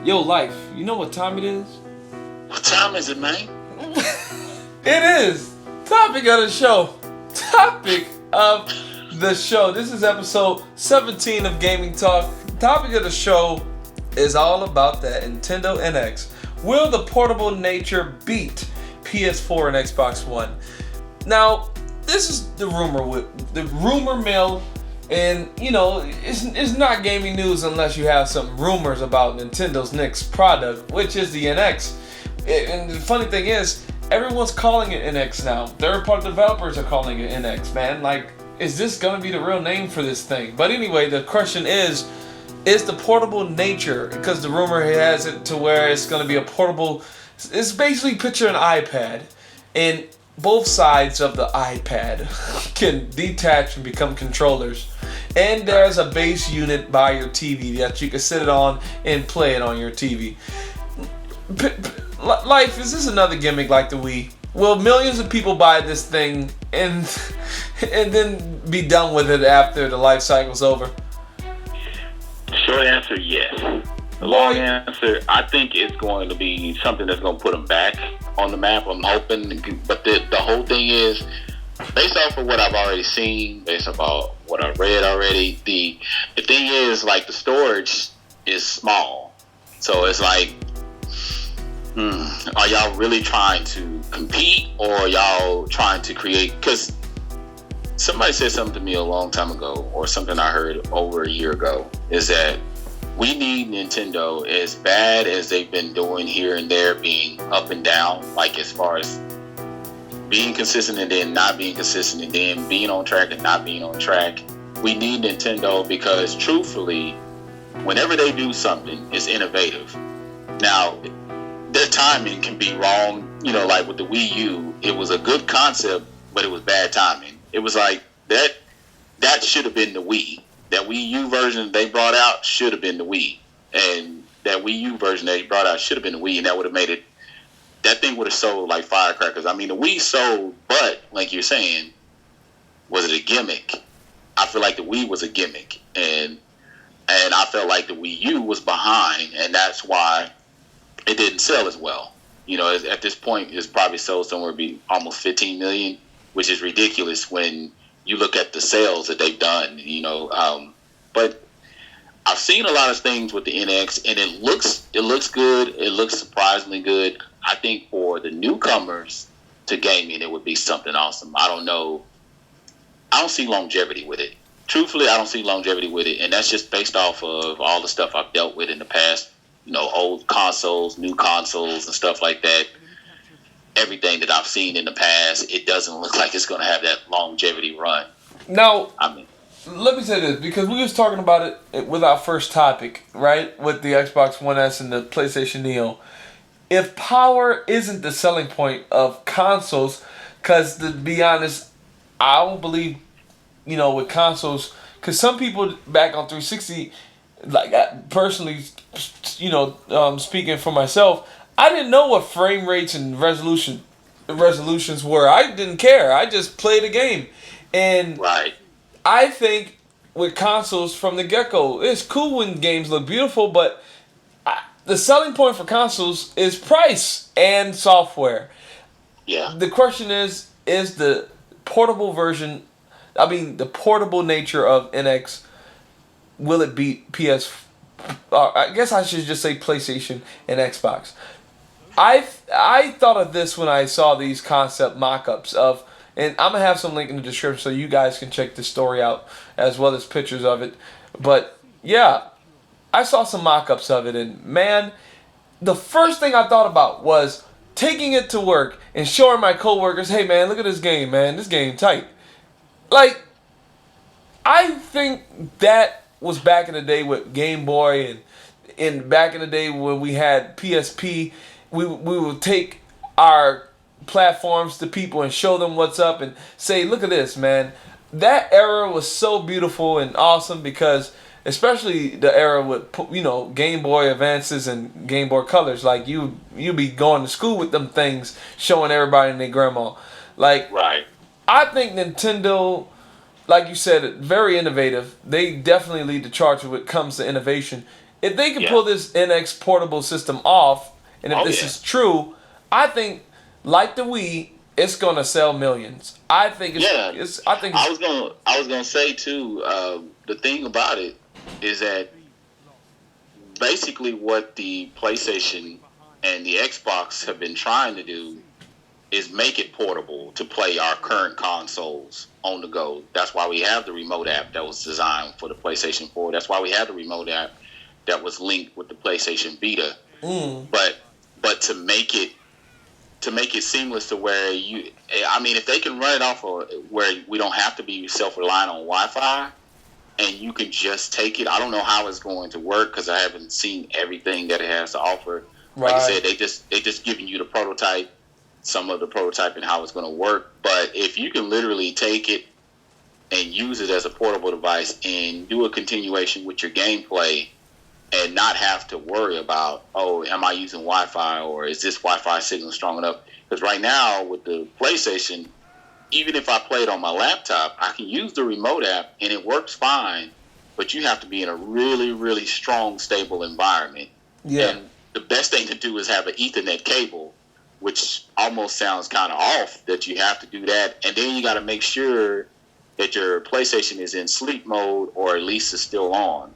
Yo, Life, you know what time it is? What time is it, man? It is topic of the show. Topic of the show. This is episode 17 of GamIN Talk. Topic of the show is all about that Nintendo NX. Will the portable nature beat PS4 and Xbox One? Now, this is the rumor mill, and you know, it's not gaming news unless you have some rumors about Nintendo's next product, which is the NX. And the funny thing is, everyone's calling it NX now. Third-party developers are calling it NX, man. Like, is this gonna be the real name for this thing? But anyway, the question is the portable nature, because the rumor has it to where it's gonna be a portable. It's basically picture an iPad, and both sides of the iPad can detach and become controllers. And there's a base unit by your TV that you can sit it on and play it on your TV. Life, is this another gimmick like the Wii? Will millions of people buy this thing and then be done with it after the life cycle's over? Short answer, yes. The long answer, I think it's going to be something that's going to put them back on the map. I'm hoping, but the whole thing is, based off of what I've already seen, based off what I've read already, the thing is, like, the storage is small. So it's like, are y'all really trying to compete, or are y'all trying to create? Because somebody said something to me a long time ago, or something I heard over a year ago, is that we need Nintendo, as bad as they've been doing here and there, being up and down, like as far as being consistent and then not being consistent, and then being on track and not being on track. We need Nintendo because, truthfully, whenever they do something, it's innovative. Now, their timing can be wrong. You know, like with the Wii U, it was a good concept, but it was bad timing. It was like that should have been the Wii. That Wii U version they brought out should have been the Wii. And that Wii U version they brought out should have been the Wii, and that would have made it, that thing would have sold like firecrackers. I mean, the Wii sold, but like you're saying, was it a gimmick? I feel like the Wii was a gimmick, and I felt like the Wii U was behind, and that's why it didn't sell as well. You know, at this point, it's probably sold somewhere be almost 15 million, which is ridiculous when you look at the sales that they've done. You know, but I've seen a lot of things with the NX, and it looks good. It looks surprisingly good. I think for the newcomers to gaming, it would be something awesome. I don't know. I don't see longevity with it. Truthfully, I don't see longevity with it, and that's just based off of all the stuff I've dealt with in the past. You know, old consoles, new consoles, and stuff like that. Everything that I've seen in the past, it doesn't look like it's going to have that longevity run. Now, let me say this, because we was talking about it with our first topic, right? With the Xbox One S and the PlayStation Neo. If power isn't the selling point of consoles, because to be honest, I don't believe, you know, with consoles, because some people back on 360, like personally, you know, speaking for myself, I didn't know what frame rates and resolutions were. I didn't care. I just played the game. And right. I think with consoles from the get-go, it's cool when games look beautiful, but the selling point for consoles is price and software. Yeah. The question is the portable version, the portable nature of NX, will it beat PS? I guess I should just say PlayStation and Xbox. I thought of this when I saw these concept mock-ups of, and I'm going to have some link in the description so you guys can check this story out as well as pictures of it. But yeah, I saw some mock-ups of it, and man, the first thing I thought about was taking it to work and showing my coworkers, hey man, look at this game, man. This game tight. Like, I think that was back in the day with Game Boy, and back in the day when we had PSP, we would take our platforms to people and show them what's up and say, look at this, man. That era was so beautiful and awesome, because especially the era with, you know, Game Boy Advances and Game Boy Colors, like you be going to school with them things, showing everybody and their grandma. Like, right. I think Nintendo, like you said, very innovative. They definitely lead the charge when it comes to innovation. if they can Yeah. pull this NX portable system off, and if this is true, I think like the Wii, it's gonna sell millions. I think Yeah. it's I was gonna say too. The thing about it is that basically what the PlayStation and the Xbox have been trying to do is make it portable to play our current consoles on the go. That's why we have the remote app that was designed for the PlayStation 4. That's why we have the remote app that was linked with the PlayStation Vita. But to make it seamless to where if they can run it off of where we don't have to be self-reliant on Wi-Fi, and you can just take it. I don't know how it's going to work because I haven't seen everything that it has to offer. Like I said, they just giving you the prototype, some of the prototype and how it's going to work. But if you can literally take it and use it as a portable device and do a continuation with your gameplay and not have to worry about, oh, am I using Wi-Fi or is this Wi-Fi signal strong enough? Because right now with the PlayStation, even if I play it on my laptop, I can use the remote app and it works fine, but you have to be in a really, really strong, stable environment. Yeah. And the best thing to do is have an Ethernet cable, which almost sounds kind of off that you have to do that. And then you got to make sure that your PlayStation is in sleep mode or at least is still on.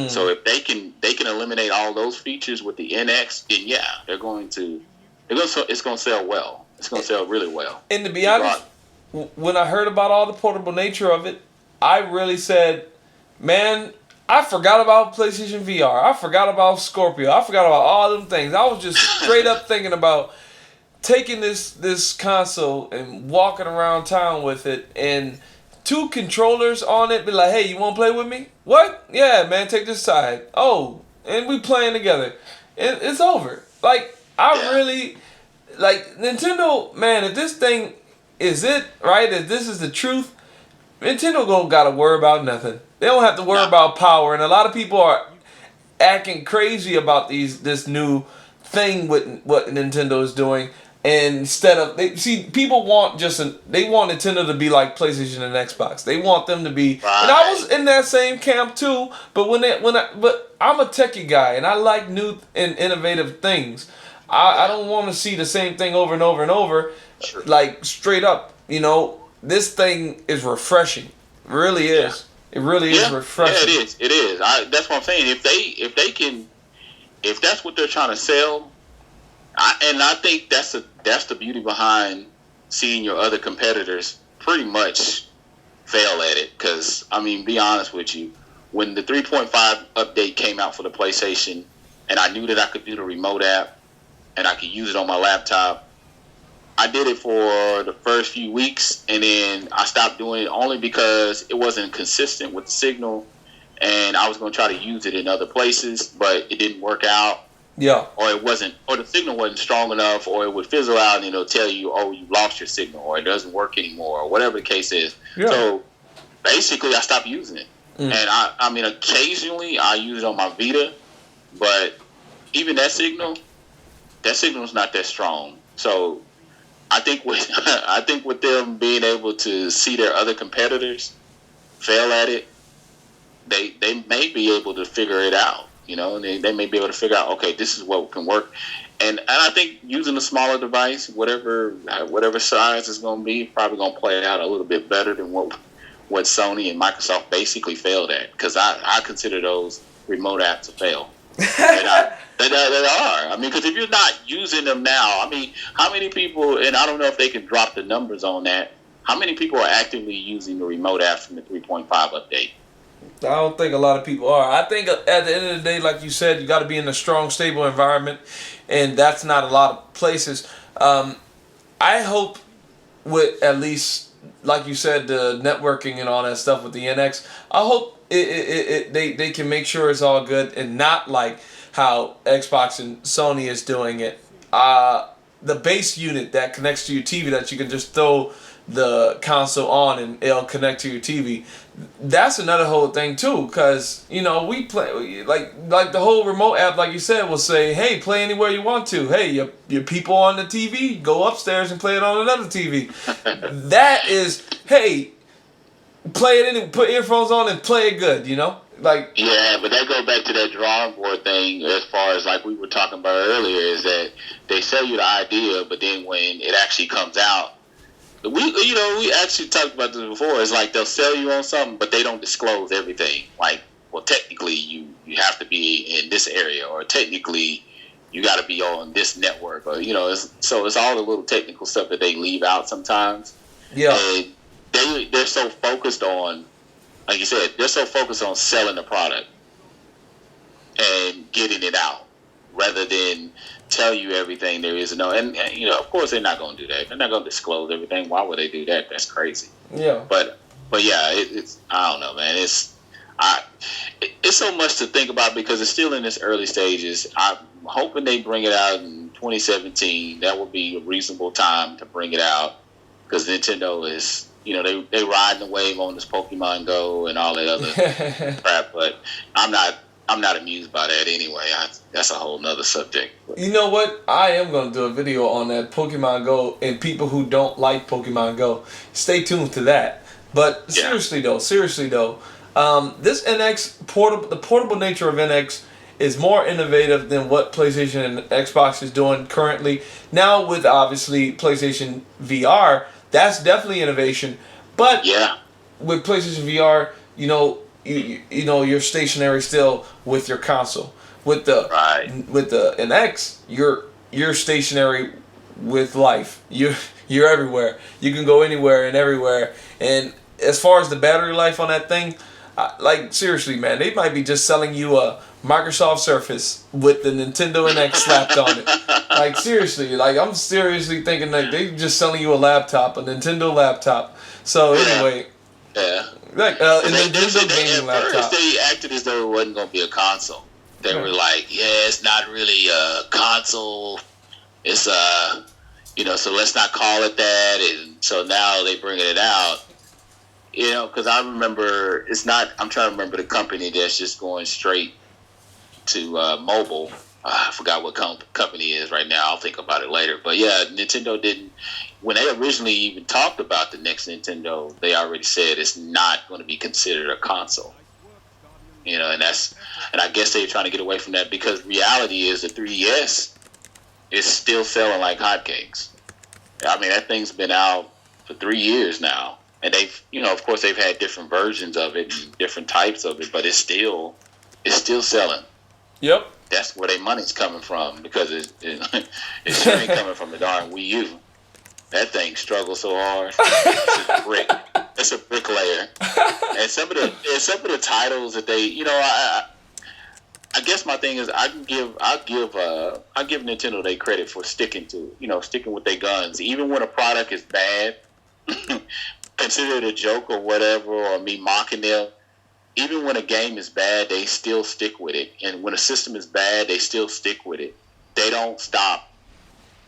So if they can eliminate all those features with the NX, then yeah, it's going to sell well. It's going to sell really well. And to be honest, when I heard about all the portable nature of it, I really said, man, I forgot about PlayStation VR. I forgot about Scorpio. I forgot about all them things. I was just straight up thinking about taking this console and walking around town with it and 2 controllers on it. Be like, hey, you want to play with me? What? Yeah, man, take this side. Oh, and we playing together. It's over. Like, really, like, Nintendo, man, if this thing is it, right? If this is the truth, Nintendo don't gotta worry about nothing. They don't have to worry about power, and a lot of people are acting crazy about this new thing with what Nintendo is doing. And instead of people want they want Nintendo to be like PlayStation and Xbox. They want them to be, and I was in that same camp too. But but I'm a techie guy, and I like new and innovative things. I don't want to see the same thing over and over and over. Sure. Like straight up, this thing is refreshing. It really is. It really is refreshing. Yeah, it is. That's what I'm saying. If that's what they're trying to sell, I think that's the beauty behind seeing your other competitors pretty much fail at it. Because be honest with you, when the 3.5 update came out for the PlayStation, and I knew that I could do the remote app and I could use it on my laptop, I did it for the first few weeks, and then I stopped doing it only because it wasn't consistent with the signal, and I was going to try to use it in other places, but it didn't work out. Yeah. Or the signal wasn't strong enough, or it would fizzle out and it'll tell you, oh, you lost your signal, or it doesn't work anymore, or whatever the case is. Yeah. So basically, I stopped using it. And occasionally I use it on my Vita, but even that signal is not that strong. So I think with them being able to see their other competitors fail at it, they may be able to figure it out. They may be able to figure out, okay, this is what can work. And I think using a smaller device, whatever size it's going to be, probably going to play it out a little bit better than what Sony and Microsoft basically failed at. Because I consider those remote apps a fail. They are. Because if you're not using them now, how many people, and I don't know if they can drop the numbers on that, how many people are actively using the remote apps from the 3.5 update? I don't think a lot of people are. I think at the end of the day, like you said, you got to be in a strong, stable environment, and that's not a lot of places. I hope with at least, like you said, the networking and all that stuff with the NX, I hope they can make sure it's all good and not like how Xbox and Sony is doing it. The base unit that connects to your TV that you can just throw the console on and it'll connect to your TV. That's another whole thing too, because we play like the whole remote app, like you said, will say, hey, play anywhere you want to. Hey, your people on the TV, go upstairs and play it on another TV. That is, hey, play it put earphones on and play it good. Like, yeah, but that go back to that drawing board thing as far as like we were talking about earlier, is that they sell you the idea, but then when it actually comes out, we actually talked about this before. It's like they'll sell you on something, but they don't disclose everything. Like, well, technically you have to be in this area, or technically you got to be on this network, or it's all the little technical stuff that they leave out sometimes. Yeah, and they're so focused on, like you said, they're so focused on selling the product and getting it out, rather than tell you everything there is to know. And of course, they're not going to do that. They're not going to disclose everything. Why would they do that? That's crazy. Yeah. But yeah, it's I don't know, man. It's so much to think about because it's still in its early stages. I'm hoping they bring it out in 2017. That would be a reasonable time to bring it out, because Nintendo is, they riding the wave on this Pokemon Go and all that other crap. But I'm not amused by that anyway. That's a whole nother subject. You know what? I am going to do a video on that Pokemon Go and people who don't like Pokemon Go. Stay tuned to that. But seriously though, this NX the portable nature of NX is more innovative than what PlayStation and Xbox is doing currently. Now with obviously PlayStation VR, that's definitely innovation. But with PlayStation VR, you're stationary still with your console. With the NX, you're stationary with life. You're everywhere. You can go anywhere and everywhere. And as far as the battery life on that thing, like seriously, man, they might be just selling you a Microsoft Surface with the Nintendo NX slapped on it. Like seriously, like I'm seriously thinking like they just selling you a laptop, a Nintendo laptop. So anyway. Yeah. Like a Nintendo gaming laptop. First, they acted as though it wasn't going to be a console. They were like, "Yeah, it's not really a console. It's so let's not call it that." And so now they bringing it out. Because I remember it's not. I'm trying to remember the company that's just going straight to mobile. I forgot what company it is right now. I'll think about it later. But yeah, Nintendo didn't. When they originally even talked about the next Nintendo, they already said it's not going to be considered a console. And I guess they're trying to get away from that, because reality is the 3DS is still selling like hotcakes. I mean, that thing's been out for 3 years now, and they've, of course, they've had different versions of it, and different types of it, but it's still selling. Yep. That's where their money's coming from, because it sure ain't coming from the darn Wii U. That thing struggles so hard. It's a brick. It's a bricklayer. And some of the titles that they, I guess my thing is I give Nintendo their credit for sticking with their guns, even when a product is bad, consider it a joke or whatever, or me mocking them. Even when a game is bad, they still stick with it. And when a system is bad, they still stick with it. They don't stop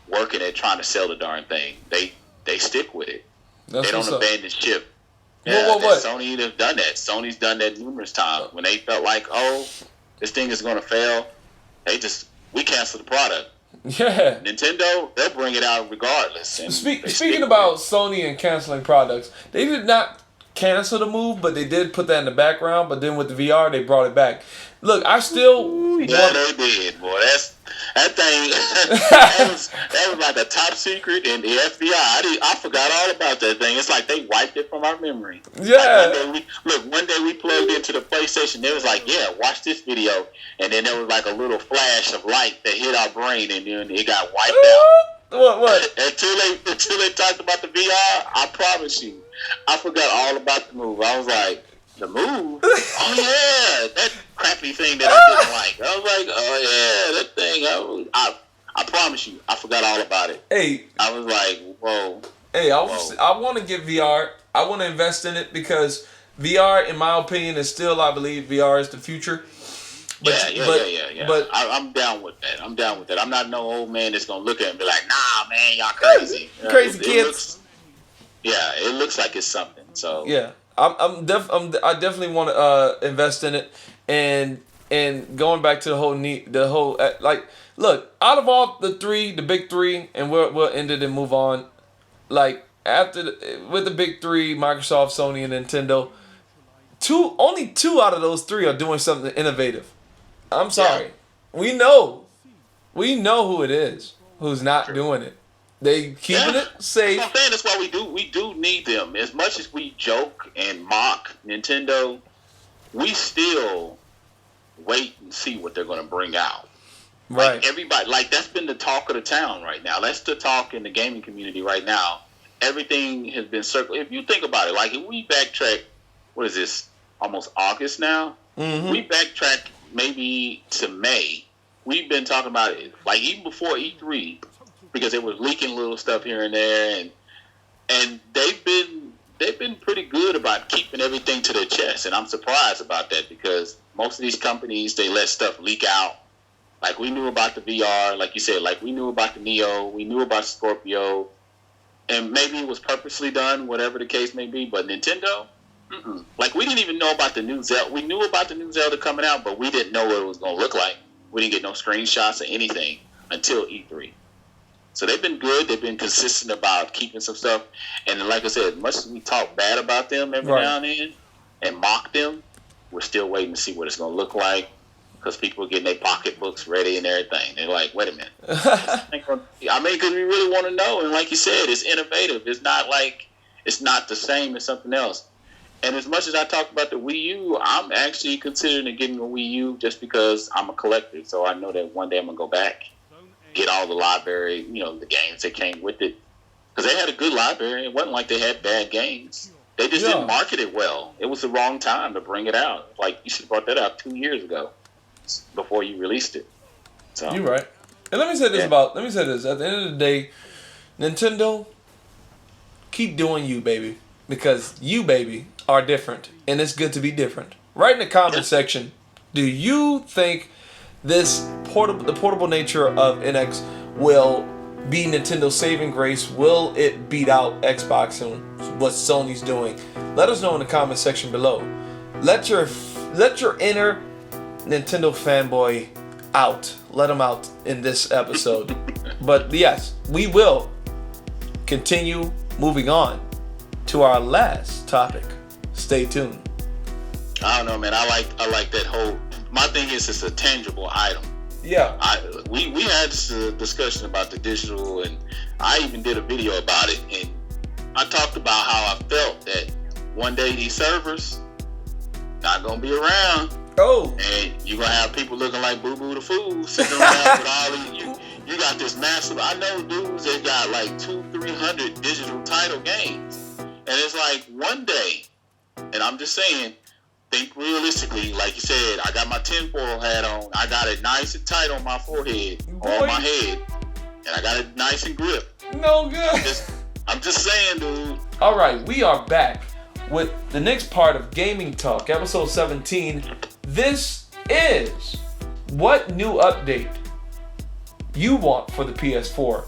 working at trying to sell the darn thing. They stick with it. They don't abandon ship. Yeah, Sony has done that. Sony's done that numerous times. When they felt like, this thing is going to fail, we cancel the product. Yeah. Nintendo, they'll bring it out regardless. And speaking about Sony and canceling products, they did not cancel the move, but they did put that in the background. But then with the VR, they brought it back. Look, I still they did, boy. That thing that was like a top secret in the FBI. I forgot all about that thing. It's like they wiped it from our memory. Yeah. Like one day we plugged into the PlayStation. They was like, "Yeah, watch this video," and then there was like a little flash of light that hit our brain, and then it got wiped out. What? Until they talked about the VR, I promise you, I forgot all about the move. I was like, the move? Oh yeah, that crappy thing that I didn't like. I was like, oh yeah, that thing. I promise you, I forgot all about it. Hey, I was like, whoa. Hey, I want to get VR. I want to invest in it, because VR, in my opinion, is still, I believe, VR is the future. But, yeah. But I'm down with that. I'm not no old man that's gonna look at it and be like, nah, man, y'all crazy. Crazy kids. It looks like it's something. So yeah, I definitely want to invest in it, and going back to the whole like, look, out of all the big three, and we'll end it and move on. Like with the big three, Microsoft, Sony, and Nintendo. only 2 out of those 3 are doing something innovative. I'm sorry. Yeah. We know who it is who's not doing it. They keeping it safe. I'm saying that's why we do need them. As much as we joke and mock Nintendo, we still wait and see what they're going to bring out. Right. Like everybody, like that's been the talk of the town right now. That's the talk in the gaming community right now. Everything has been circled. If you think about it, like if we backtrack, what is this? Almost August now. Mm-hmm. We backtrack maybe to May. We've been talking about it, like even before E3, because it was leaking little stuff here and there, and they've been pretty good about keeping everything to their chest, and I'm surprised about that because most of these companies, they let stuff leak out. Like we knew about the VR, like you said, like we knew about the Neo, we knew about Scorpio, and maybe it was purposely done, whatever the case may be. But Nintendo, like we didn't even know about the new Zelda. We knew about the new Zelda coming out, but we didn't know what it was going to look like. We didn't get no screenshots or anything until E3. So they've been good. They've been consistent about keeping some stuff. And like I said, as much as we talk bad about them every now and then and mock them, we're still waiting to see what it's going to look like. Because people are getting their pocketbooks ready and everything. They're like, wait a minute. I mean, because we really want to know. And like you said, it's innovative. It's not like, it's not the same as something else. And as much as I talked about the Wii U, I'm actually considering getting a Wii U just because I'm a collector. So I know that one day I'm going to go back, get all the library, the games that came with it. Because they had a good library. It wasn't like they had bad games. They just didn't market it well. It was the wrong time to bring it out. Like, you should have brought that out 2 years ago. Before you released it. So you're right. And let me say this at the end of the day, Nintendo, keep doing you, baby, because you, baby, are different, and it's good to be different. Write in the comment section, do you think the portable nature of NX will be Nintendo's saving grace? Will it beat out Xbox and what Sony's doing? Let us know in the comment section below. Let your inner Nintendo fanboy out. Let him out in this episode. But yes, we will continue moving on to our last topic. Stay tuned. I don't know, man. I like that whole. My thing is, it's a tangible item. Yeah. We had this discussion about the digital, and I even did a video about it, and I talked about how I felt that one day these servers not gonna be around. Oh. And you're going to have people looking like Boo Boo the Fool sitting around with all of you got this massive, I know dudes that got like 200-300 digital title games. And it's like one day, and I'm just saying, think realistically, like you said, I got my tinfoil hat on, I got it nice and tight on my forehead, or on my head, and I got it nice and grip. No good. I'm just saying, dude. All right, we are back with the next part of GamIN Talk, episode 17. This is what new update you want for the PS4.